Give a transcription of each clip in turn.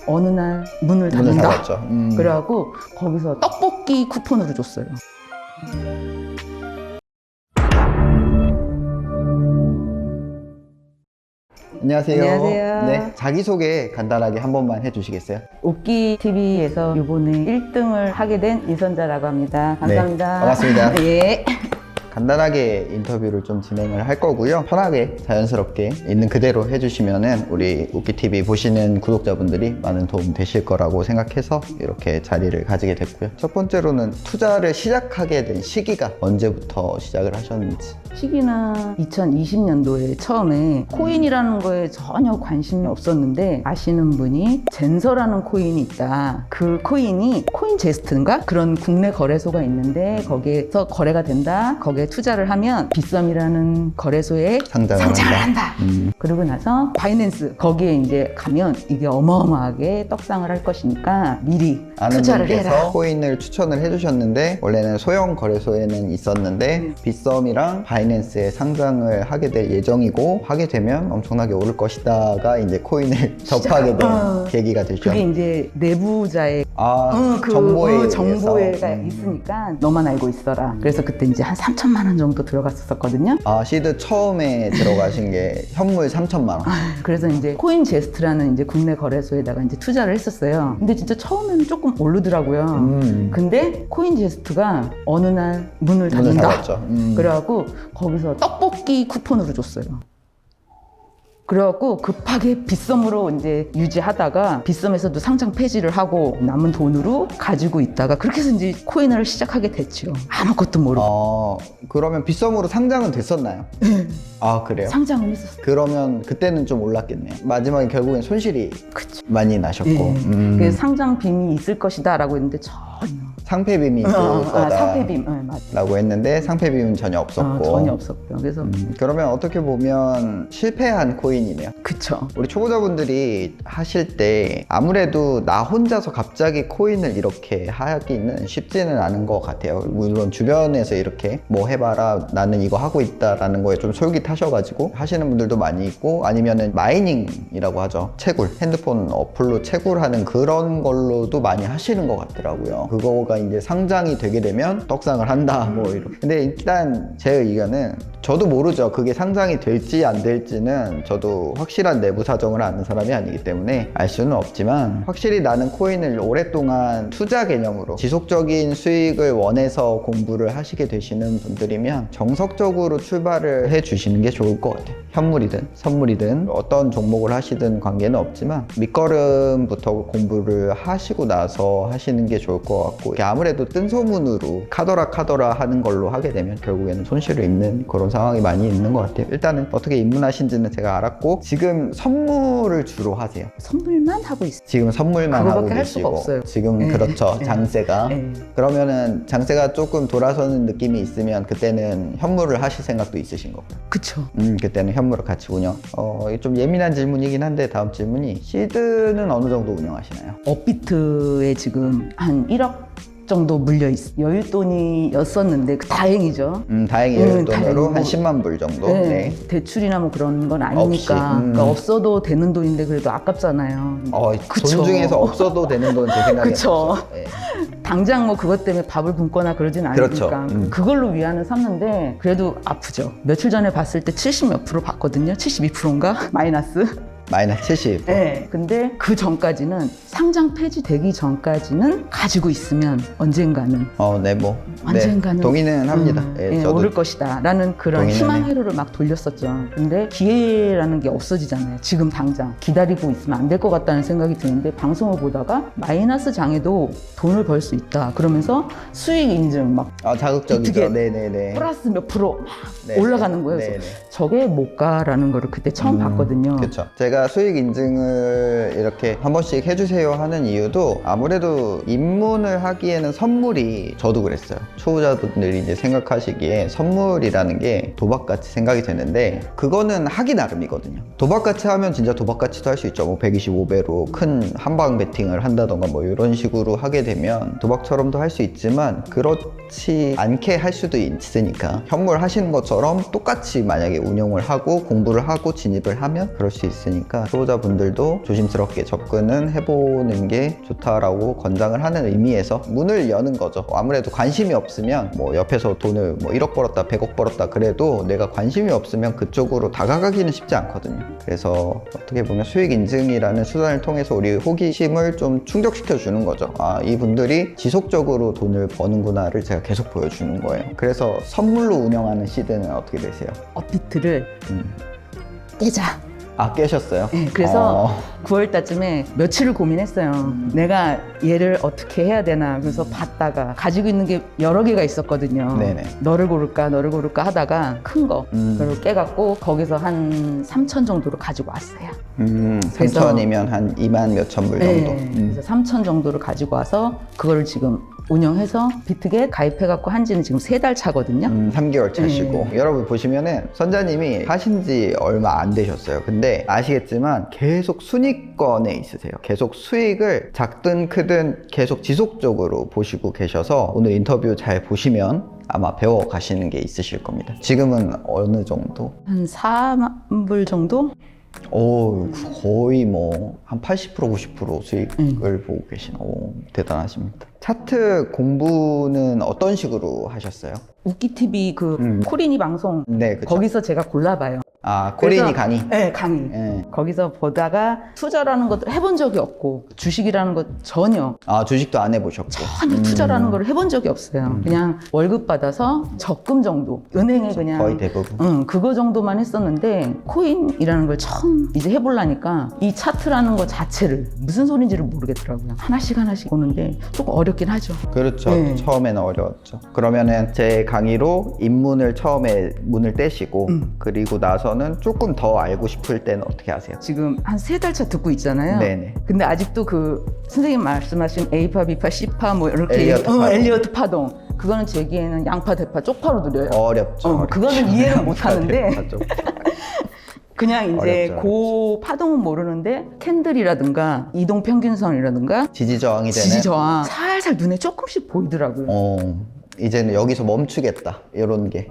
어느 날 문을 닫는다. 닫았죠. 그래갖고 거기서 떡볶이 쿠폰으로 줬어요. 안녕하세요. 안녕하세요. 네, 자기소개 간단하게 한 번만 해주시겠어요? 웃기TV에서 이번에 1등을 하게 된 이선자라고 합니다. 감사합니다. 네, 반갑습니다. 예. 간단하게 인터뷰를 좀 진행을 할 거고요. 편하게 자연스럽게 있는 그대로 해주시면은 우리 웃기TV 보시는 구독자분들이 많은 도움 되실 거라고 생각해서 이렇게 자리를 가지게 됐고요. 첫 번째로는 투자를 시작하게 된 시기가 언제부터 시작을 하셨는지. 시기는 2020년도에 처음에 코인이라는 거에 전혀 관심이 없었는데 아시는 분이 젠서라는 코인이 있다. 그 코인이 코인제스트인가? 그런 국내 거래소가 있는데 거기에서 거래가 된다. 거기에 투자를 하면 빗썸이라는 거래소에 상장을 한다. 그러고 나서 바이낸스 거기에 이제 가면 이게 어마어마하게 떡상을 할 것이니까 미리 아는 투자를 분께서 해라. 코인을 추천을 해주셨는데 원래는 소형 거래소에는 있었는데 빗썸이랑 바이낸스에 상장을 하게 될 예정이고 하게 되면 엄청나게 오를 것이다가 이제 코인을 접하게 된 계기가 되죠. 그게 이제 내부자의 정보에 정보가 있으니까 너만 알고 있어라. 그래서 그때 이제 한 3천만 원 정도 들어갔었거든요. 시드 처음에 들어가신 게 현물 3천만 원. 그래서 이제 코인제스트라는 이제 국내 거래소에다가 이제 투자를 했었어요. 근데 진짜 처음에는 조금 오르더라고요. 근데 코인제스트가 어느 날 문을 닫는다. 닫았죠. 그래갖고 거기서 떡볶이 쿠폰으로 줬어요. 그래갖고 급하게 빗썸으로 이제 유지하다가 빗썸에서도 상장 폐지를 하고 남은 돈으로 가지고 있다가 그렇게 해서 이제 코인을 시작하게 됐죠. 아무것도 모르고. 그러면 빗썸으로 상장은 됐었나요? 그래요? 상장은 했었어요. 그러면 그때는 좀 올랐겠네요. 마지막에 결국엔 손실이 그쵸. 많이 나셨고. 그래서 상장 빔이 있을 것이다 라고 했는데 전혀. 상패빔이 있을 거다 상패빔. 맞아. 라고 했는데 상패빔은 전혀 없었고. 전혀 없었고요. 그래서 그러면 어떻게 보면 실패한 코인이네요. 그쵸. 우리 초보자분들이 하실 때 아무래도 나 혼자서 갑자기 코인을 이렇게 하기는 쉽지는 않은 것 같아요. 물론 주변에서 이렇게 뭐 해봐라 나는 이거 하고 있다라는 거에 좀 솔깃하셔가지고 하시는 분들도 많이 있고 아니면은 마이닝이라고 하죠. 채굴, 핸드폰 어플로 채굴하는 그런 걸로도 많이 하시는 것 같더라고요. 그거가 이제 상장이 되게 되면 떡상을 한다 뭐 이렇게. 근데 일단 제 의견은 저도 모르죠. 그게 상장이 될지 안 될지는 저도 확실한 내부 사정을 아는 사람이 아니기 때문에 알 수는 없지만 확실히 나는 코인을 오랫동안 투자 개념으로 지속적인 수익을 원해서 공부를 하시게 되시는 분들이면 정석적으로 출발을 해 주시는 게 좋을 것 같아요. 현물이든 선물이든 어떤 종목을 하시든 관계는 없지만 밑거름부터 공부를 하시고 나서 하시는 게 좋을 것 같고 아무래도 뜬 소문으로 카더라 하는 걸로 하게 되면 결국에는 손실을 입는 그런 상황이 많이 있는 것 같아요. 일단은 어떻게 입문하신지는 제가 알았고 지금 선물을 주로 하세요. 선물만 하고 있어요. 지금 선물만 하고 그거밖에 할 수가 계시고 없어요. 지금 그렇죠. 장세가 네. 그러면은 장세가 조금 돌아서는 느낌이 있으면 그때는 현물을 하실 생각도 있으신 거고. 그쵸. 그때는 현물을 같이 운영. 이게 좀 예민한 질문이긴 한데 다음 질문이 시드는 어느 정도 운영하시나요? 업비트에 지금 한 1억 정도 물려 있어. 여윳돈이었었는데 다행이죠. 다행히 여윳돈으로 한 다행이고. 10만 불 정도. 네. 네. 대출이나 뭐 그런 건 아니니까. 없이, 그러니까 없어도 되는 돈인데 그래도 아깝잖아요. 그쵸. 돈 중에서 없어도 되는 돈 제 생각에 그쵸. 네. 당장 뭐 그것 때문에 밥을 굶거나 그러진 않으니까 그렇죠. 그걸로 위안을 삼는데 그래도 아프죠. 며칠 전에 봤을 때 70 몇 프로 봤거든요. 72%인가? 마이너스. 마이너스 70. 네. 근데 그 전까지는 상장 폐지되기 전까지는 가지고 있으면 언젠가는 네, 뭐. 언젠가는 동의는 합니다. 저도 오를 것이다 라는 그런 동의는 희망 해요. 회로를 막 돌렸었죠. 근데 기회라는 게 없어지잖아요. 지금 당장 기다리고 있으면 안 될 것 같다는 생각이 드는데 방송을 보다가 마이너스 장에도 돈을 벌 수 있다 그러면서 수익 인증 막 자극적이죠. 어떻게 네네네. 플러스 몇 프로 막 네, 올라가는 거예요. 네, 그래서 네. 저게 못 가라는 거를 그때 처음 봤거든요. 그렇죠. 제가 수익 인증을 이렇게 한 번씩 해주세요 하는 이유도 아무래도 입문을 하기에는 선물이 저도 그랬어요. 초보자분들이 이제 생각하시기에 선물이라는 게 도박같이 생각이 되는데 그거는 하기 나름이거든요. 도박같이 하면 진짜 도박같이도 할 수 있죠. 뭐 125배로 큰 한방 베팅을 한다던가 뭐 이런 식으로 하게 되면 도박처럼도 할 수 있지만 그렇지 않게 할 수도 있으니까 현물 하시는 것처럼 똑같이 만약에 운영을 하고 공부를 하고 진입을 하면 그럴 수 있으니까 있으니까 초보자분들도 조심스럽게 접근은 해보는 게 좋다라고 권장을 하는 의미에서 문을 여는 거죠. 아무래도 관심이 없으면 뭐 옆에서 돈을 뭐 1억 벌었다 100억 벌었다 그래도 내가 관심이 없으면 그쪽으로 다가가기는 쉽지 않거든요. 그래서 어떻게 보면 수익 인증이라는 수단을 통해서 우리 호기심을 좀 충족시켜 주는 거죠. 아, 이분들이 지속적으로 돈을 버는구나를 제가 계속 보여주는 거예요. 그래서 선물로 운영하는 시드는 어떻게 되세요? 업비트를 깨자. 아, 깨셨어요? 네, 그래서 9월 달쯤에 며칠을 고민했어요. 내가 얘를 어떻게 해야 되나. 그래서 봤다가 가지고 있는 게 여러 개가 있었거든요. 네네. 너를 고를까 하다가 큰 거 그걸 깨갖고 거기서 한 3천 정도로 가지고 왔어요. 3천이면 한 2만 몇천 불 정도. 네, 그래서 3천 정도를 가지고 와서 그거를 지금 운영해서 비트겟 가입해갖고 한 지는 지금 3달 차거든요. 3개월 차시고. 여러분 보시면은 선자님이 하신 지 얼마 안 되셨어요. 근데 아시겠지만 계속 순위권에 있으세요. 계속 수익을 작든 크든 계속 지속적으로 보시고 계셔서 오늘 인터뷰 잘 보시면 아마 배워 가시는 게 있으실 겁니다. 지금은 어느 정도? 한 4만 불 정도? 오, 거의 뭐 한 80% 90% 수익을 보고 계신. 오, 대단하십니다. 차트 공부는 어떤 식으로 하셨어요? 웃기TV 그 코린이 방송 네, 그쵸. 거기서 제가 골라봐요. 아, 코린이 그래서- 강의. 네, 강의. 네. 거기서 보다가 투자라는 것도 해본 적이 없고 주식이라는 것 전혀 아, 주식도 안 해보셨고. 투자라는 걸 해본 적이 없어요. 그냥 월급 받아서 적금 정도 은행에 그냥 거의 대부분. 그거 정도만 했었는데 코인이라는 걸 처음 이제 해보려니까 이 차트라는 것 자체를 무슨 소린지를 모르겠더라고요. 하나씩 보는데 조금 어렵긴 하죠. 그렇죠. 네. 처음에는 어려웠죠. 그러면은 제 강의로 입문을 처음에 문을 떼시고 그리고 나서는 조금 더 알고 싶을 때는 어떻게 하세요? 지금 한 3달 차 듣고 있잖아요. 네네. 근데 아직도 그 선생님 말씀하신 A파, B파, C파 뭐 이렇게 엘리어트 파동. 엘리어트 파동 그거는 제기에는 양파, 대파, 쪽파로 들려요. 어렵죠. 어렵죠. 그거는 이해를 못 하는데 맞죠. 그냥 이제 어렵죠, 그 파동은 모르는데 캔들이라든가 이동 평균선이라든가 지지저항이 되는. 지지저항 살살 눈에 조금씩 보이더라고요. 이제는 여기서 멈추겠다. 이런 게.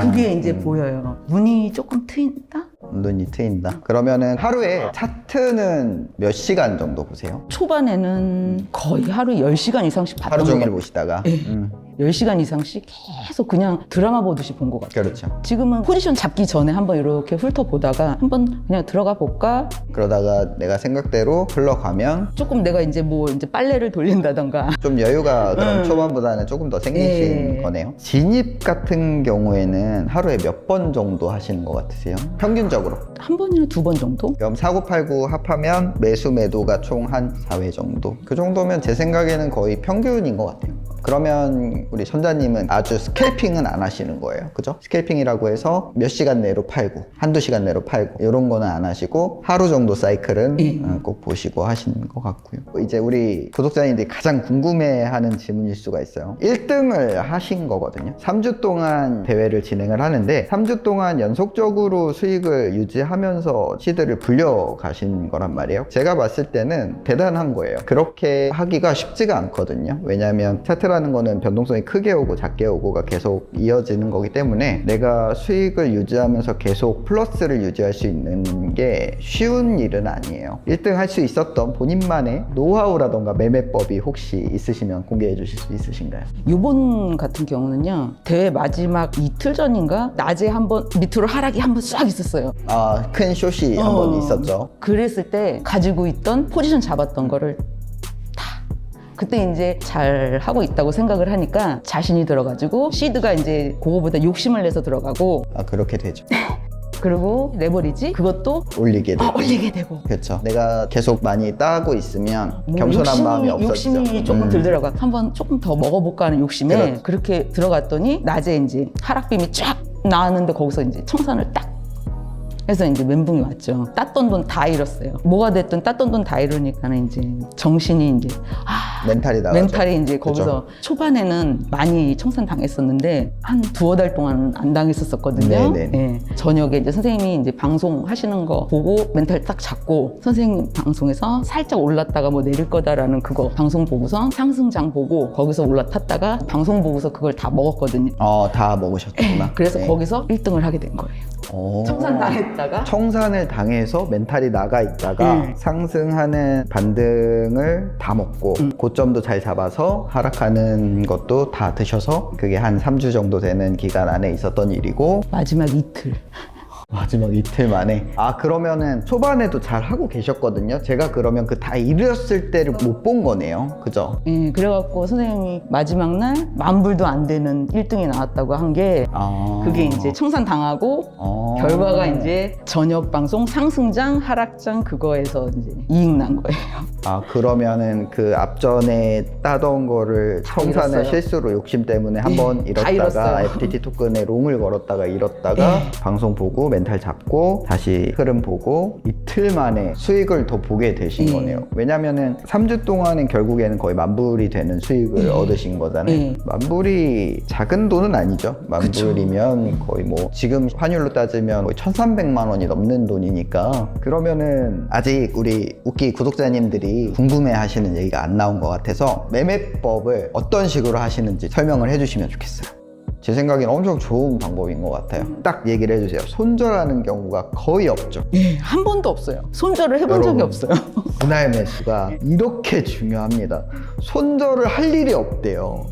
그게 이제 보여요. 눈이 조금 트인다? 눈이 트인다. 그러면은 하루에 차트는 몇 시간 정도 보세요? 초반에는 거의 하루에 10시간 이상씩 봤던 하루 종일 것 보시다가. 같아요. 10시간 이상씩 계속 그냥 드라마 보듯이 본 것 같아요. 그렇죠. 지금은 포지션 잡기 전에 한번 이렇게 훑어보다가 한번 그냥 들어가 볼까? 그러다가 내가 생각대로 흘러가면 조금 내가 이제 뭐 이제 빨래를 돌린다던가 좀 여유가 그럼 초반보다는 조금 더 생기신 예. 거네요. 진입 같은 경우에는 하루에 몇 번 정도 하시는 것 같으세요? 평균적으로. 한 번이나 2번 정도? 그럼 사고팔고 합하면 매수 매도가 총 한 4회 정도. 그 정도면 제 생각에는 거의 평균인 것 같아요. 그러면 우리 선자님은 아주 스캘핑은 안 하시는 거예요. 그죠? 스캘핑이라고 해서 몇 시간 내로 팔고 한두 시간 내로 팔고 이런 거는 안 하시고 하루 정도 사이클은 꼭 보시고 하시는 것 같고요. 이제 우리 구독자님들이 가장 궁금해하는 질문일 수가 있어요. 1등을 하신 거거든요. 3주 동안 대회를 진행을 하는데 3주 동안 연속적으로 수익을 유지하면서 시드를 불려가신 거란 말이에요. 제가 봤을 때는 대단한 거예요. 그렇게 하기가 쉽지가 않거든요. 왜냐하면 차트라는 거는 변동성이 크게 오고 작게 오고가 계속 이어지는 거기 때문에 내가 수익을 유지하면서 계속 플러스를 유지할 수 있는 게 쉬운 일은 아니에요. 1등 할 수 있었던 본인만의 노하우라던가 매매법이 혹시 있으시면 공개해 주실 수 있으신가요? 요번 같은 경우는요 대회 마지막 이틀 전인가 낮에 한번 밑으로 하락이 한번 싹 있었어요. 아, 큰 숏이 한 번 있었죠. 그랬을 때 가지고 있던 포지션 잡았던 거를 그때 이제 잘 하고 있다고 생각을 하니까 자신이 들어가지고 시드가 이제 그거보다 욕심을 내서 들어가고 아, 그렇게 되죠. 그리고 레버리지 그것도 올리게 되고. 올리게 되고 그렇죠. 내가 계속 많이 따고 있으면 뭐 겸손한 마음이 없었죠. 욕심이 조금 들더라고요. 한번 조금 더 먹어볼까 하는 욕심에 그렇죠. 그렇게 들어갔더니 낮에 이제 하락빔이 쫙 나왔는데 거기서 이제 청산을 딱 해서 이제 멘붕이 왔죠. 땄던 돈 다 잃었어요. 뭐가 됐든 땄던 돈 다 잃으니까는 이제 정신이 이제 멘탈이 나가죠. 멘탈이 이제 거기서 초반에는 많이 청산 당했었는데 한 두어 달 동안 안 당했었거든요. 네네. 예. 저녁에 이제 선생님이 이제 방송 하시는 거 보고 멘탈 딱 잡고 선생님 방송에서 살짝 올랐다가 뭐 내릴 거다라는 그거 방송 보고서 상승장 보고 거기서 올라탔다가 방송 보고서 그걸 다 먹었거든요. 다 먹으셨구나. 그래서 네. 거기서 1등을 하게 된 거예요. 오. 청산 당했다가 청산을 당해서 멘탈이 나가 있다가 상승하는 반등을 다 먹고 고점도 잘 잡아서 하락하는 것도 다 드셔서 그게 한 3주 정도 되는 기간 안에 있었던 일이고 마지막 이틀. 마지막 이틀 만에 그러면은 초반에도 잘 하고 계셨거든요. 제가 그러면 그 다 이뤘을 때를 못 본 거네요. 그죠? 예, 그래갖고 선생님이 마지막 날 만불도 안 되는 1등이 나왔다고 한 게 그게 이제 청산 당하고 결과가 이제 저녁 방송 상승장 하락장 그거에서 이제 이익 난 거예요. 그러면은 그 앞전에 따던 거를 청산을 잃었어요. 실수로 욕심 때문에 한번 다 잃었다가 잃었어요. FTT 토큰에 롱을 걸었다가 잃었다가 방송 보고 멘탈 잡고 다시 흐름 보고 이틀 만에 수익을 더 보게 되신 거네요. 왜냐면은 3주 동안은 결국에는 거의 만불이 되는 수익을 얻으신 거잖아요. 만불이 작은 돈은 아니죠. 만불이면 거의 뭐 지금 환율로 따지면 거의 1,300만 원이 넘는 돈이니까 그러면은 아직 우리 웃기 구독자님들이 궁금해 하시는 얘기가 안 나온 것 같아서 매매법을 어떤 식으로 하시는지 설명을 해주시면 좋겠어요. 제 생각엔 엄청 좋은 방법인 것 같아요. 딱 얘기를 해주세요. 손절하는 경우가 거의 없죠. 예, 한 번도 없어요. 손절을 해본 적이 여러분. 없어요. 분할 매수가 이렇게 중요합니다. 손절을 할 일이 없대요.